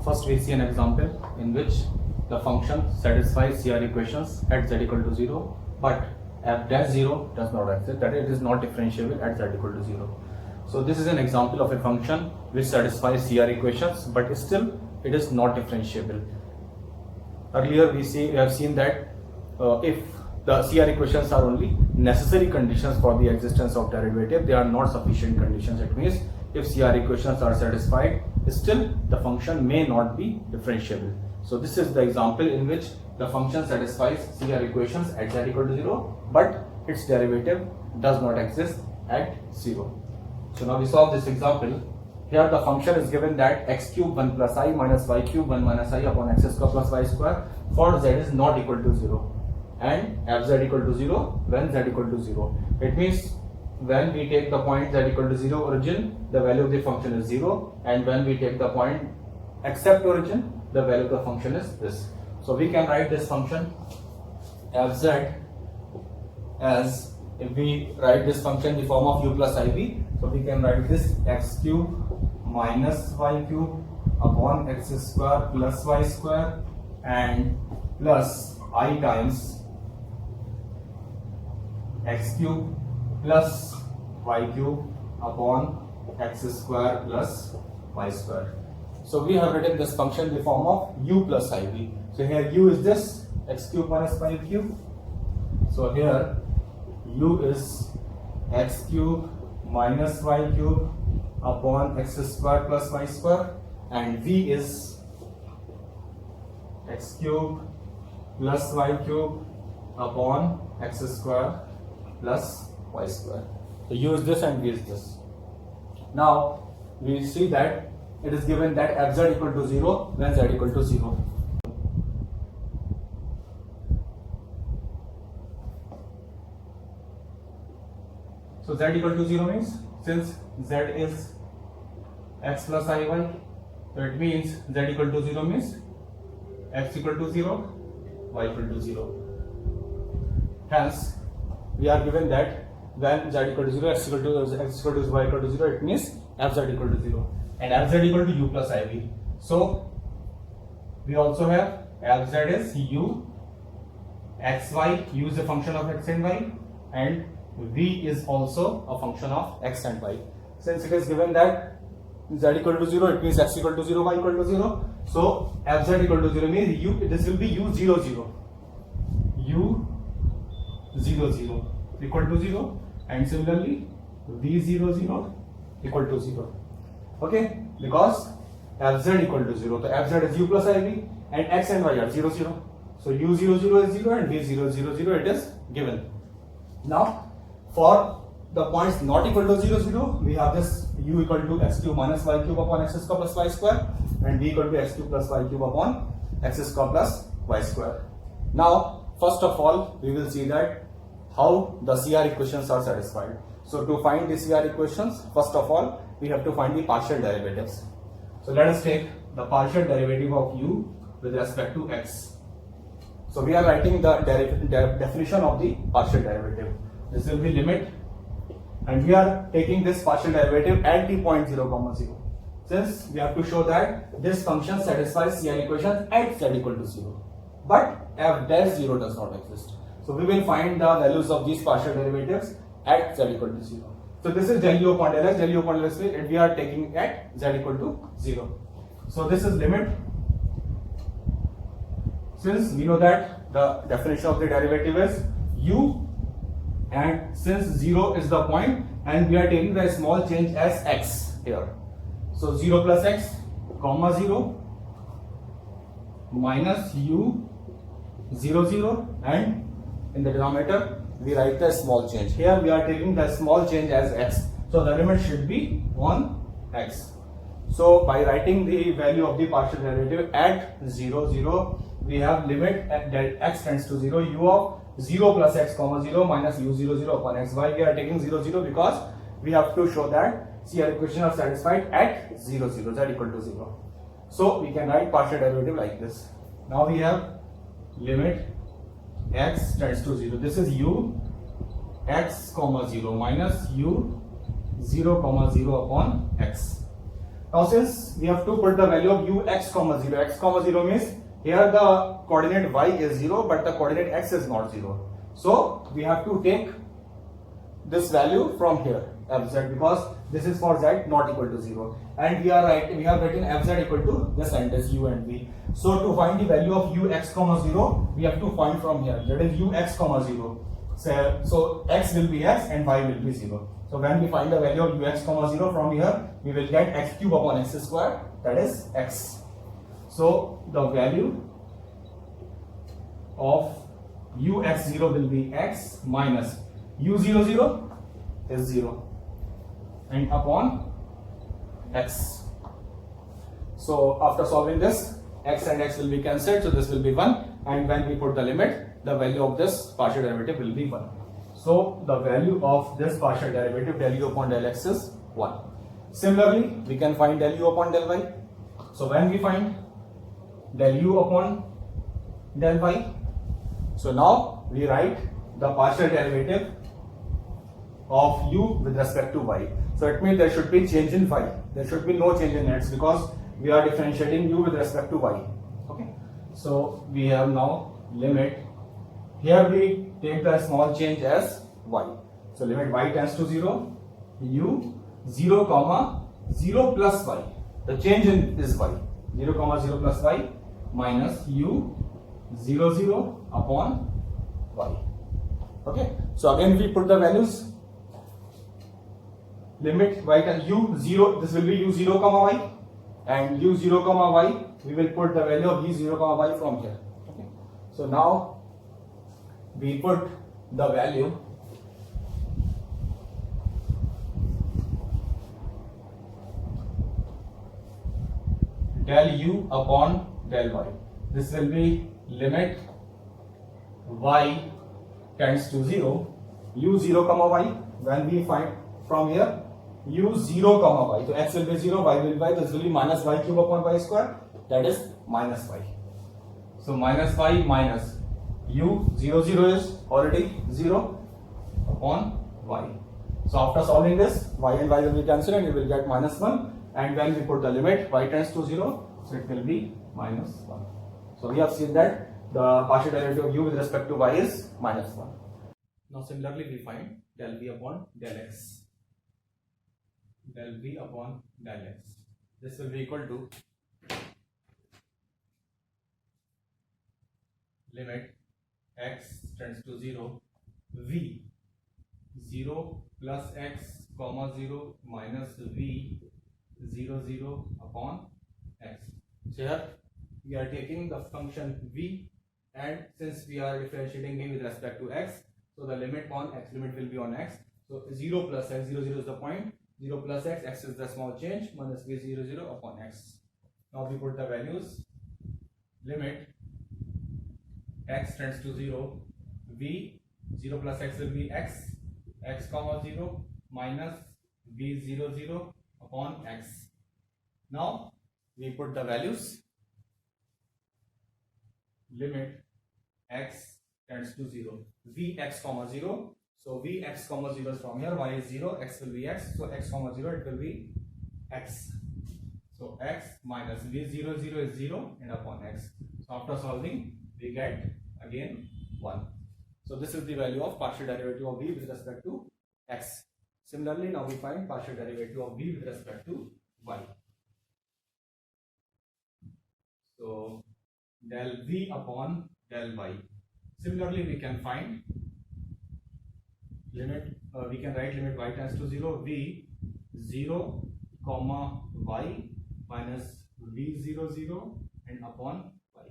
first we see an example in which the function satisfies CR equations at z equal to 0, but f dash 0 does not exist, that it is not differentiable at z equal to 0. So this is an example of a function which satisfies CR equations, but still it is not differentiable. Earlier we have seen that if the CR equations are only necessary conditions for the existence of derivative, they are not sufficient conditions. It means if CR equations are satisfied, still the function may not be differentiable. So this is the example in which the function satisfies CR equations at z equal to 0, but its derivative does not exist at 0. So now we solve this example. Here the function is given that x cube 1 plus I minus y cube 1 minus I upon x square plus y square for z is not equal to 0, and f z equal to 0 when z equal to 0. It means when we take the point z equal to 0 origin, the value of the function is 0, and when we take the point except origin, the value of the function is this. So we can write this function fz as, if we write this function in the form of u plus iv, so we can write this x cube minus y cube upon x square plus y square and plus I times x cube plus y cube upon x square plus y square. So we have written this function in the form of u plus iv. So here u is this x cube minus y cube. So here u is x cube minus y cube upon x square plus y square, and v is x cube plus y cube upon x square plus y square. So u is this and v is this. Now we see that it is given that f z equal to 0 when z equal to 0. So z equal to 0 means, since z is x plus iy, so it means z equal to 0 means x equal to 0, y equal to 0. Hence, we are given that when z equal to 0, x equal to y equal to 0, it means fz equal to 0 and fz equal to u plus iv. So we also have fz is u, xy, u is a function of x and y, and v is also a function of x and y. Since it is given that z equal to 0, it means x equal to 0, y equal to 0. So fz equal to 0 means u, this will be u 0 0, u 0 0 equal to 0, and similarly v 0 0 equal to 0. Okay, because fz equal to 0, so fz is u plus iv and x and y are 0 0. So u 0 0 is 0 and v 0 0 0 it is given. Now for the points not equal to 0 0, we have this u equal to x cube minus y cube upon x square plus y square, and v equal to x cube plus y cube upon x square plus y square. Now first of all we will see that how the CR equations are satisfied. So to find the CR equations, first of all we have to find the partial derivatives. So let us take the partial derivative of u with respect to x. So we are writing the definition of the partial derivative. This will be limit, and we are taking this partial derivative at the point 0, 0, since we have to show that this function satisfies CR equations at z equal to 0, but f dash 0 does not exist. So we will find the values of these partial derivatives at z equal to 0. So this is del u upon del x, and we are taking at z equal to 0. So this is limit. Since we know that the definition of the derivative is u, and since 0 is the point and we are taking the small change as x here. So 0 plus x comma 0 minus u 0 0, and in the denominator we write the small change. Here we are taking the small change as x. So the limit should be 1x. So by writing the value of the partial derivative at 0 0, we have limit at that x tends to 0, u of 0 plus x comma 0 minus u 0 0 upon x. Why we are taking 0 0? Because we have to show that CR equations are satisfied at 0 0, z equal to 0. So we can write partial derivative like this. Now we have limit x tends to 0. This is u x comma 0 minus u 0 comma 0 upon x. Now since we have to put the value of x comma 0 means here the coordinate y is 0 but the coordinate x is not 0. So we have to take this value from here fz, because this is for z not equal to 0, and we have written fz equal to the sentence u and v. So to find the value of ux comma 0, we have to find from here, that is ux comma 0. So x will be x and y will be 0. So when we find the value of ux comma 0 from here, we will get x cube upon x square, that is x. So the value of ux0 will be x minus u00 is 0 and upon x. So after solving this, x and x will be cancelled, so this will be 1, and when we put the limit, the value of this partial derivative will be 1. So the value of this partial derivative del u upon del x is 1. Similarly, we can find del u upon del y. So when we find del u upon del y, so now we write the partial derivative of u with respect to y. So it means there should be change in y. There should be no change in x because we are differentiating u with respect to y. Okay. So we have now limit. Here we take the small change as y. So limit y tends to 0, u 0 comma 0 plus y. The change in is y. 0 comma 0 plus y minus u 0 0 upon y. Okay. So again we put the values. Limit y can u 0, this will be u 0 comma y, and u 0 comma y, we will put the value of u 0 comma y from here. Okay. So now we put the value del u upon del y. This will be limit y tends to 0, u 0 comma y. When we find from here u 0 comma y, so x will be 0, y will be y, this will be minus y cube upon y square, that is minus y. So minus y minus u 0 0 is already 0 upon y. So after solving this, y and y will be cancelled and you will get minus 1, and when we put the limit y tends to 0, so it will be minus 1. So we have seen that the partial derivative of u with respect to y is minus 1. Now similarly we find del v upon del x. Del v upon del x. This will be equal to limit x tends to 0, v 0 plus x comma 0 minus v 0 0 upon x. So here we are taking the function v, and since we are differentiating v with respect to x, so the limit on x, limit will be on x. So 0 plus x, 0 0 is the point, 0 plus x, x is the small change, minus v 0 0 upon x. Now we put the values. Limit x tends to 0, v 0 plus x will be x, x comma 0 minus v 0 0 upon x. Now we put the values. Limit x tends to 0, v x comma 0. So v x comma 0 is from here, y is 0, x will be x, so x comma 0 it will be x. So x minus v 0 0 is 0 and upon x. So after solving we get again 1. So this is the value of partial derivative of v with respect to x. Similarly now we find partial derivative of v with respect to y. So del v upon del y. Similarly we can find limit, we can write limit y tends to 0, v 0 comma y minus v 0 0 and upon y.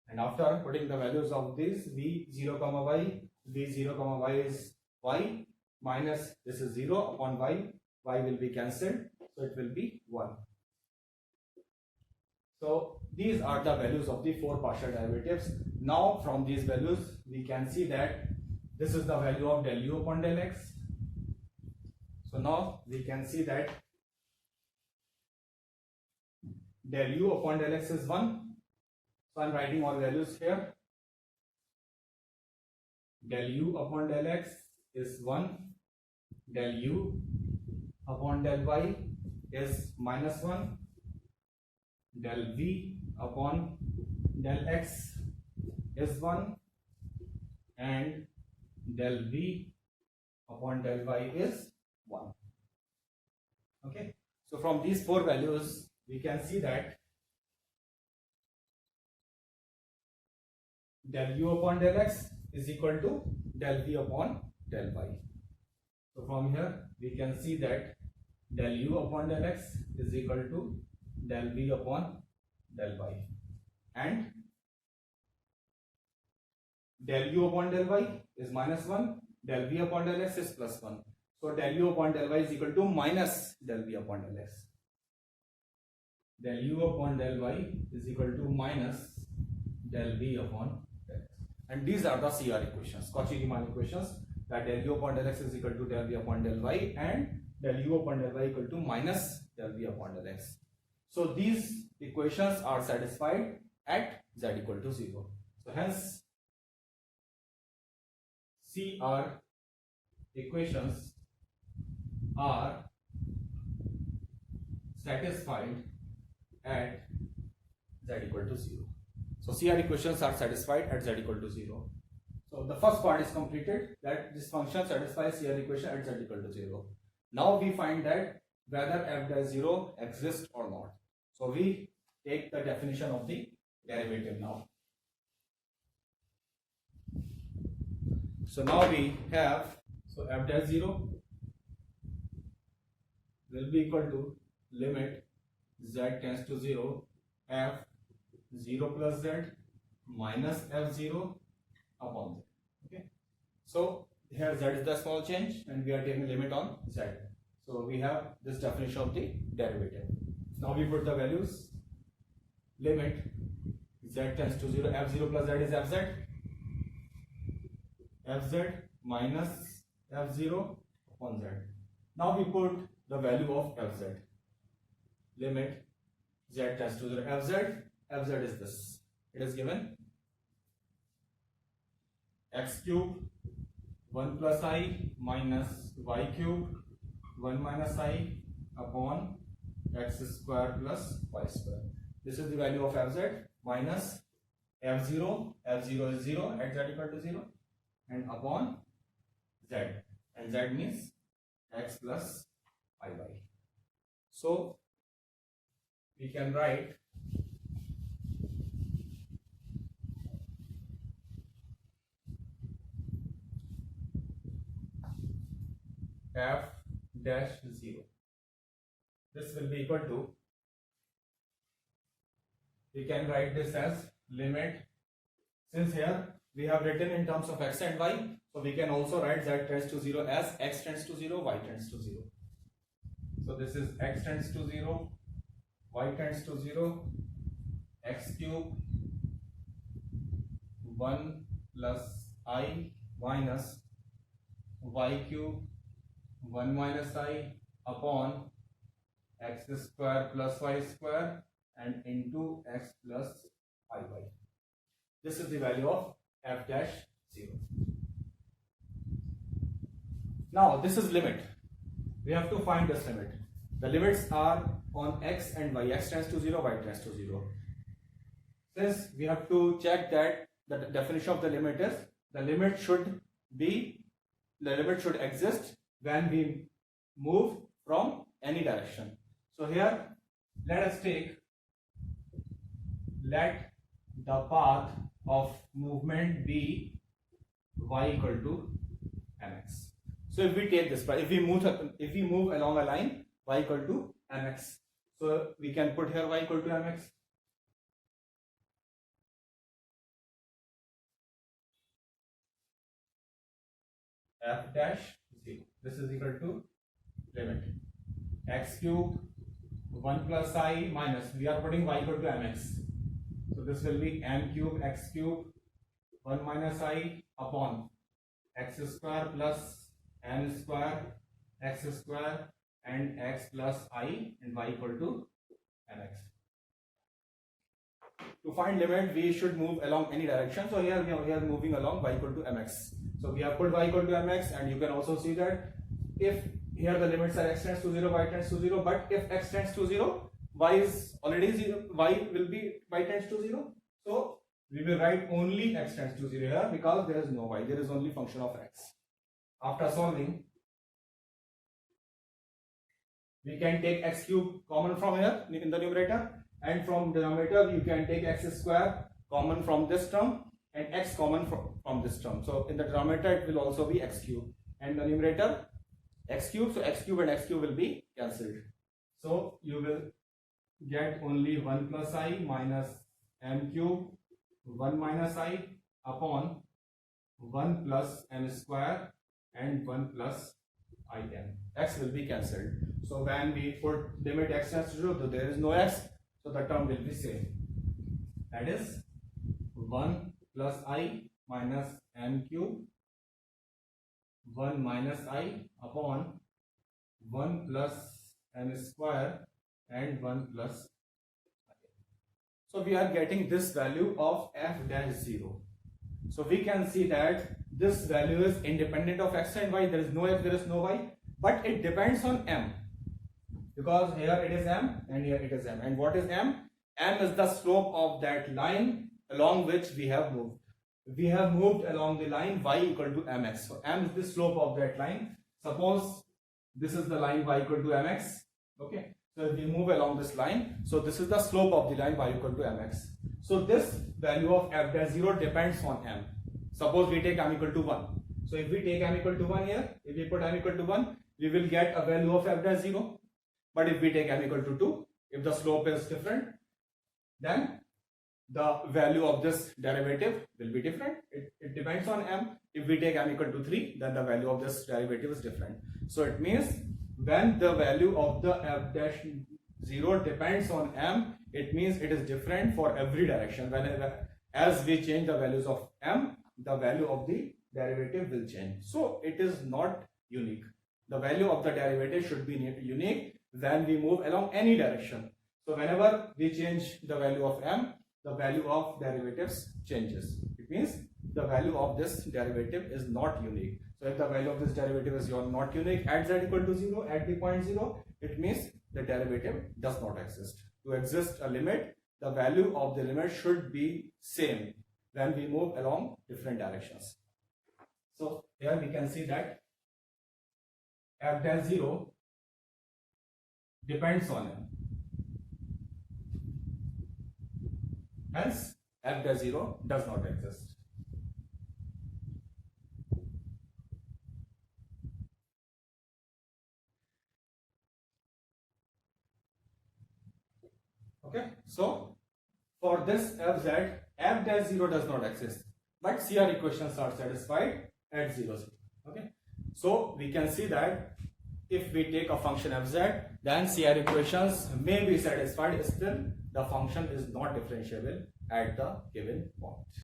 And after putting the values of this, v 0 comma y, v 0 comma y is y minus this is 0 upon y, y will be cancelled, so it will be 1. So these are the values of the 4 partial derivatives. Now from these values we can see that this is the value of del u upon del x. So now we can see that del u upon del x is 1. So I am writing all values here. Del u upon del x is 1. Del u upon del y is -1, del v upon del x is 1, and del v upon del y is 1. Okay, so from these four values we can see that del u upon del x is equal to del v upon del y. So from here we can see that del u upon del x is equal to del v upon del y, and del u upon del y is -1, del v upon del x is +1. So del u upon del y is equal to minus del v upon del x. Del u upon del y is equal to minus del v upon del x. And these are the CR equations, Cauchy-Riemann equations, that del u upon del x is equal to del v upon del y, and del u upon del y equal to minus del v upon del x. So these equations are satisfied at z equal to 0. So hence CR equations are satisfied at z equal to 0. So CR equations are satisfied at z equal to 0. So the first part is completed, that this function satisfies CR equation at z equal to 0. Now we find that whether f dash 0 exists or not. So we take the definition of the derivative now. So now we have, so f dash 0 will be equal to limit z tends to 0 f 0 plus z minus f0 upon z. Okay, so here z is the small change and we are taking limit on z. So we have this definition of the derivative. Now we put the values. Limit z tends to 0, f0 plus z is fz, fz minus f0 upon z. Now we put the value of fz. Limit z tends to 0, fz is this. It is given x cube 1 plus I minus y cube 1 minus I upon x square plus y square. This is the value of fz minus f0. f0 is 0 at z equal to 0, and upon z, and z means x plus iy. So we can write f dash 0. This will be equal to, we can write this as limit, since here we have written in terms of x and y, so we can also write z tends to 0 as x tends to 0, y tends to 0. So this is x tends to 0, y tends to 0, x cube 1 plus I minus y cube 1 minus I upon x square plus y square and into x plus iy. This is the value of f dash 0. Now this is limit. We have to find this limit. The limits are on x and y. X tends to 0, y tends to 0. Since we have to check that the definition of the limit is, the limit should exist when we move from any direction. So here let us take, let the path of movement be y equal to mx. So if we take this, if we move along a line y equal to mx, so we can put here y equal to mx. F dash 0. This is equal to limit x cube 1 plus I minus, we are putting y equal to mx. So this will be m cube x cube 1 minus I upon x square plus n square x square and x plus I and y equal to mx. To find limit, we should move along any direction. So here we are moving along y equal to mx. So we have put y equal to mx, and you can also see that if here the limits are x tends to 0, y tends to 0, but if x tends to 0, y is already 0, y will be y tends to 0. So we will write only x tends to 0 here because there is no y, there is only function of x. After solving, we can take x cube common from here in the numerator, and from denominator you can take x square common from this term and x common from this term. So in the denominator it will also be x cube, and the numerator x cube, so x cube and x cube will be cancelled. So you will get only 1 plus I minus m cube 1 minus I upon 1 plus m square and 1 plus I n. X will be cancelled. So when we put limit x tends to 0, so there is no x, so the term will be same. That is 1 plus I minus m cube 1 minus I upon 1 plus m square and 1 plus I. So we are getting this value of f dash 0. So we can see that this value is independent of x and y. There is no x, there is no y, but it depends on m, because here it is m and here it is m. And what is m? M is the slope of that line along which we have moved. We have moved along the line y equal to mx. So m is the slope of that line. Suppose this is the line y equal to mx. Okay. So if we move along this line, so this is the slope of the line y equal to mx. So this value of f dash 0 depends on m. Suppose we take m equal to 1. So if we take m equal to 1 here, if we put m equal to 1, we will get a value of f dash 0. But if we take m equal to 2, if the slope is different, then the value of this derivative will be different. It depends on m. If we take m equal to 3, then the value of this derivative is different. So it means when the value of the f dash 0 depends on m, it means it is different for every direction. Whenever as we change the values of m, the value of the derivative will change. So it is not unique. The value of the derivative should be unique when we move along any direction. So whenever we change the value of m, the value of derivatives changes. It means the value of this derivative is not unique. So if the value of this derivative is not unique at z equal to 0, at the point 0, it means the derivative does not exist. To exist a limit, the value of the limit should be same when we move along different directions. So here we can see that f dash 0 depends on m. Hence, f dash 0 does not exist. Okay, so for this fz, f dash 0 does not exist, but CR equations are satisfied at 0, 0. Okay, so we can see that if we take a function fz, then CR equations may be satisfied, still the function is not differentiable at the given point.